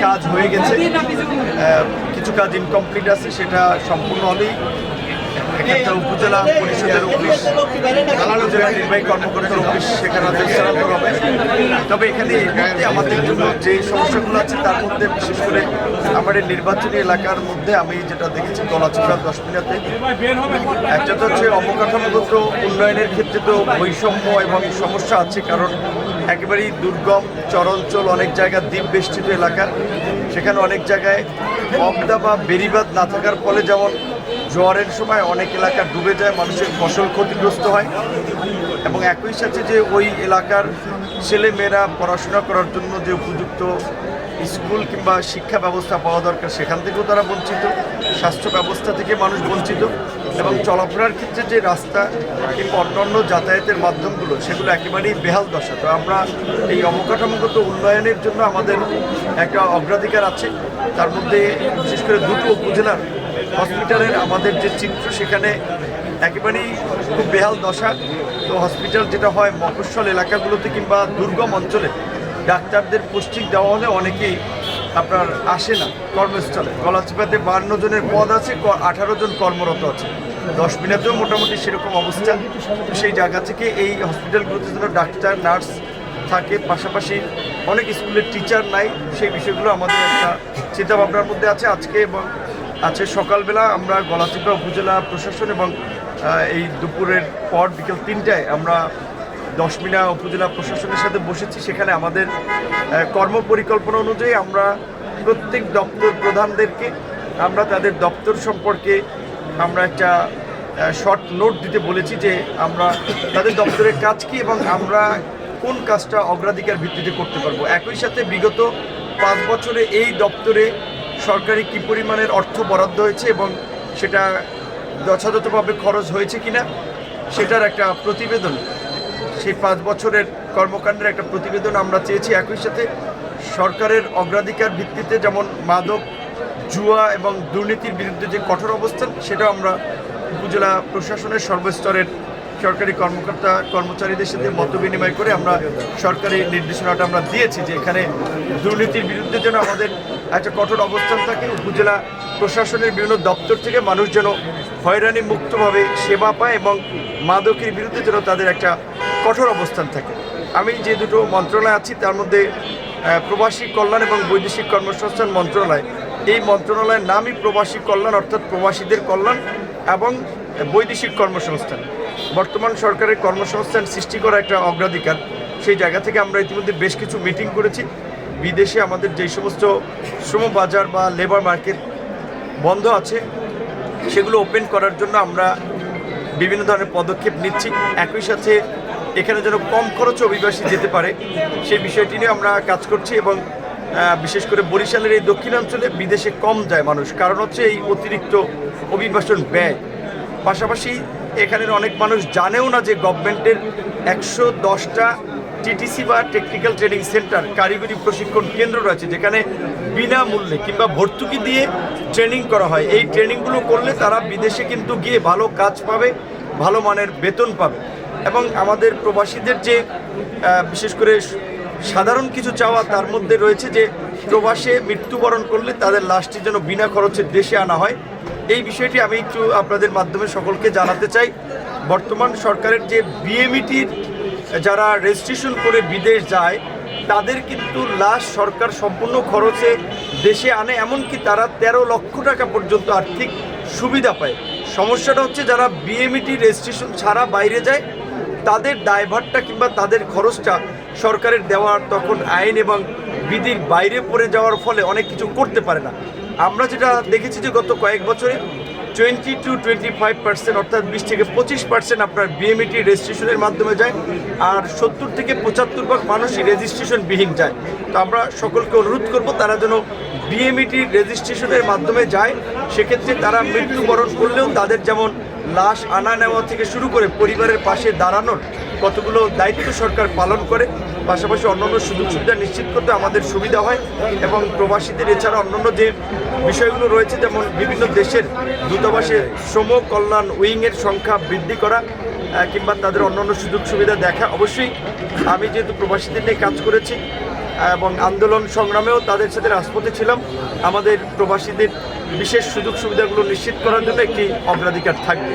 কাজ হয়ে গেছে, কিছু কাজ ইনকমপ্লিট আছে, সেটা সম্পূর্ণ হলেই একটা উপজেলা পরিষদের অফিস, উপজেলা নির্বাহী কর্মকর্তার অফিস সেখানে স্থানান্তর হবে। তবে এখানে আমাদের জন্য যে সমস্যাগুলো আছে তার মধ্যে বিশেষ করে আমাদের নির্বাচনী এলাকার মধ্যে আমি যেটা দেখেছি গলাচিপা 10 মিনিটে একটা তো হচ্ছে অবকাঠামোগত উন্নয়নের ক্ষেত্রে তো বৈষম্য এবং সমস্যা আছে, কারণ একেবারেই দুর্গম চরাঞ্চল, অনেক জায়গায় দ্বীপ বেষ্টিত এলাকা, সেখানে অনেক জায়গায় পদ্মা বা বেড়িবাঁধ না থাকার ফলে যেমন জোয়ারের সময় অনেক এলাকা ডুবে যায়, মানুষের ফসল ক্ষতিগ্রস্ত হয় এবং একই সাথে যে ওই এলাকার ছেলেমেয়েরা পড়াশোনা করার জন্য যে উপযুক্ত স্কুল কিংবা শিক্ষা ব্যবস্থা পাওয়া দরকার সেখান থেকেও তারা বঞ্চিত, স্বাস্থ্য ব্যবস্থা থেকে মানুষ বঞ্চিত এবং চলাফেরার ক্ষেত্রে যে রাস্তা কিংবা অন্যান্য যাতায়াতের মাধ্যমগুলো সেগুলো একেবারেই বেহাল দশা। তো আমরা এই অবকাঠামোগত উন্নয়নের জন্য আমাদের একটা অগ্রাধিকার আছে, তার মধ্যে বিশেষ করে দুটো উপজেলার হসপিটালের আমাদের যে চিত্র সেখানে একেবারেই খুব বেহাল দশা। তো হসপিটাল যেটা হয় মফস্বল এলাকাগুলোতে কিংবা দুর্গম অঞ্চলে ডাক্তারদের পোস্টিং দেওয়া হলে অনেকেই আপনার আসে না কর্মস্থলে। গলাচিপাতে 52 জনের পদ আছে, 18 জন কর্মরত আছে, 10 মিনিটেও মোটামুটি সেরকম অবস্থা। তো সেই জায়গা থেকে এই হসপিটালগুলোতে যেন ডাক্তার নার্স থাকে, পাশাপাশি অনেক স্কুলের টিচার নাই, সেই বিষয়গুলো আমাদের একটা চিন্তাভাবনার মধ্যে আছে। আজকে এবং আছে সকালবেলা আমরা গলাচিপা উপজেলা প্রশাসন এবং এই দুপুরের পর বিকেল 3টায় আমরা 10 মিনিট উপজেলা প্রশাসনের সাথে বসেছি। সেখানে আমাদের কর্মপরিকল্পনা অনুযায়ী আমরা প্রত্যেক দপ্তর প্রধানদেরকে আমরা তাদের দপ্তর সম্পর্কে আমরা একটা শর্ট নোট দিতে বলেছি যে আমরা তাদের দপ্তরের কাজ কী এবং আমরা কোন কাজটা অগ্রাধিকার ভিত্তিতে করতে পারবো। একই সাথে বিগত 5 বছরে এই দপ্তরে সরকারি কী পরিমাণের অর্থ বরাদ্দ হয়েছে এবং সেটা যথাযথভাবে খরচ হয়েছে কিনা সেটার একটা প্রতিবেদন, সেই 5 বছরের কর্মকাণ্ডের একটা প্রতিবেদন আমরা চেয়েছি। একই সাথে সরকারের অগ্রাধিকার ভিত্তিতে যেমন মাদক, জুয়া এবং দুর্নীতির বিরুদ্ধে যে কঠোর অবস্থান সেটাও আমরা উপজেলা প্রশাসনের সর্বস্তরের সরকারি কর্মকর্তা কর্মচারীদের সাথে মত বিনিময় করে আমরা সরকারি নির্দেশনাটা আমরা দিয়েছি যে এখানে দুর্নীতির বিরুদ্ধে যেন আমাদের একটা কঠোর অবস্থান থাকে, উপজেলা প্রশাসনের বিভিন্ন দপ্তর থেকে মানুষ যেন হয়রানি মুক্তভাবে সেবা পায় এবং মাদকের বিরুদ্ধে যেন তাদের একটা কঠোর অবস্থান থাকে। আমি যে দুটো মন্ত্রণালয় আছি তার মধ্যে প্রবাসী কল্যাণ এবং বৈদেশিক কর্মসংস্থান মন্ত্রণালয়, এই মন্ত্রণালয়ের নামই প্রবাসী কল্যাণ, অর্থাৎ প্রবাসীদের কল্যাণ এবং বৈদেশিক কর্মসংস্থান। বর্তমান সরকারের কর্মসংস্থান সৃষ্টি করা একটা অগ্রাধিকার, সেই জায়গা থেকে আমরা ইতিমধ্যে বেশ কিছু মিটিং করেছি। বিদেশে আমাদের যেই সমস্ত শ্রম বাজার বা লেবার মার্কেট বন্ধ আছে সেগুলো ওপেন করার জন্য আমরা বিভিন্ন ধরনের পদক্ষেপ নিচ্ছি। একই সাথে এখানে যেন কম খরচে অভিবাসী যেতে পারে সেই বিষয়টি নিয়ে আমরা কাজ করছি এবং বিশেষ করে বরিশালের এই দক্ষিণাঞ্চলে বিদেশে কম যায় মানুষ, কারণ হচ্ছে এই অতিরিক্ত অভিবাসন ব্যয়। পাশাপাশি এখানের অনেক মানুষ জানেও না যে গভর্নমেন্টের 110টা টিটিসি বা টেকনিক্যাল ট্রেনিং সেন্টার, কারিগরি প্রশিক্ষণ কেন্দ্র রয়েছে যেখানে বিনামূল্যে কিংবা ভর্তুকি দিয়ে ট্রেনিং করা হয়। এই ট্রেনিংগুলো করলে তারা বিদেশে কিন্তু গিয়ে ভালো কাজ পাবে, ভালো মানের বেতন পাবে এবং আমাদের প্রবাসীদের যে বিশেষ করে সাধারণ কিছু চাওয়া তার মধ্যে রয়েছে যে প্রবাসে মৃত্যুবরণ করলে তাদের লাশটি যেন বিনা খরচে দেশে আনা হয়। এই বিষয়টি আমি একটু আপনাদের মাধ্যমে সকলকে জানাতে চাই। বর্তমান সরকারের যে বিএমইটির যারা রেজিস্ট্রেশন করে বিদেশ যায় তাদের কিন্তু লাশ সরকার সম্পূর্ণ খরচে দেশে আনে, এমনকি তারা 13 লক্ষ টাকা পর্যন্ত আর্থিক সুবিধা পায়। সমস্যাটা হচ্ছে যারা বিএমইটি রেজিস্ট্রেশন ছাড়া বাইরে যায় তাদের দায়ভারটা কিংবা তাদের খরচটা সরকারের দেওয়ার তখন আইন এবং বিধির বাইরে পড়ে যাওয়ার ফলে অনেক কিছু করতে পারে না। আমরা যেটা দেখেছি যে গত কয়েক বছরে 20 to 25% অর্থাৎ 20 থেকে 25% আপনার বিএমইটি রেজিস্ট্রেশনের মাধ্যমে যায় আর 70 থেকে 75% মানুষই রেজিস্ট্রেশনবিহীন যায়। তো আমরা সকলকে অনুরোধ করব তারা যেন বিএমইটি রেজিস্ট্রেশনের মাধ্যমে যায়, সেক্ষেত্রে তারা মৃত্যুবরণ করলেও তাদের যেমন লাশ আনা নেওয়া থেকে শুরু করে পরিবারের পাশে দাঁড়ানোর কতগুলো দায়িত্ব সরকার পালন করে, পাশাপাশি অন্যান্য সুযোগ সুবিধা নিশ্চিত করতে আমাদের সুবিধা হয় এবং প্রবাসীদের এছাড়া অন্যান্য যে বিষয়গুলো রয়েছে যেমন বিভিন্ন দেশের দূতাবাসে শ্রম কল্যাণ উইংয়ের সংখ্যা বৃদ্ধি করা কিংবা তাদের অন্যান্য সুযোগ সুবিধা দেখা। অবশ্যই আমি যেহেতু প্রবাসীদের নিয়ে কাজ করেছি এবং আন্দোলন সংগ্রামেও তাদের সাথে রাজপথে ছিলাম। আমাদের প্রবাসীদের বিশেষ সুযোগ সুবিধাগুলো নিশ্চিত করার জন্য একটি অগ্রাধিকার থাকবে।